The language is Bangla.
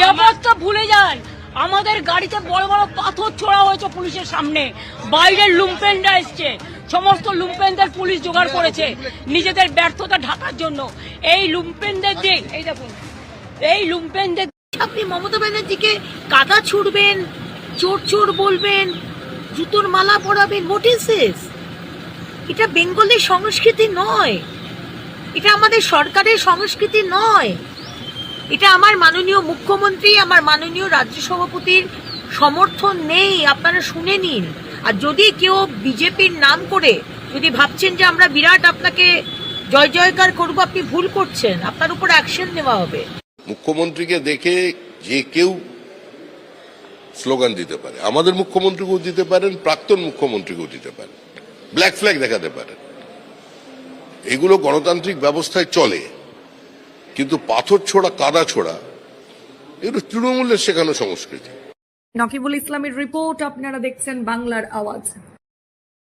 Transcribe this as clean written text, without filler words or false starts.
নিরাপত্তা ভুলে যান। আমাদের গাড়িতে বড় বড় পাথর ছোড়া হয়েছে পুলিশের সামনে, বাইরের লুম্পেনরা এসছে, সমস্ত লুম্পেনদের পুলিশ জোগাড় করেছে নিজেদের ব্যর্থতা ঢাকার জন্য। এই লুম্পেনদের দিক, এই দেখুন, এই লুম্পেনদের আপনি মমতা ব্যানার্জিকে কাদা ছুড়বেন, চোর চোর বলবেন, জুতোর মালা পরাবেন, হোয়াট ইজ দিস? এটা বেঙ্গলের সংস্কৃতি নয়, এটা আমাদের সরকারের সংস্কৃতি নয়। এটা আমার মাননীয় মুখ্যমন্ত্রী, আমার মাননীয় রাজ্য সভাপতির সমর্থন নেই, আপনারা শুনে নিন। আর যদি কেউ বিজেপির নাম করে যদি ভাবছেন যে আমরা বিরাট আপনাকে জয় জয়কার করবো, আপনি ভুল করছেন, আপনার উপর অ্যাকশন নেওয়া হবে। মুখ্যমন্ত্রীকে দেখে যে কেউ স্লোগান দিতে পারে, আমাদের মুখ্যমন্ত্রীকেও দিতে পারেন, প্রাক্তন মুখ্যমন্ত্রীকেও দিতে পারেন, ব্ল্যাক ফ্ল্যাগ দেখাতে পারেন, এগুলো গণতান্ত্রিক ব্যবস্থায় চলে। কিন্তু পাথর ছোড়া, কাদা ছোড়া, এগুলো তৃণমূলের শেখানো সংস্কৃতি। নকিবুল ইসলামের রিপোর্ট, আপনারা দেখছেন বাংলার আওয়াজ।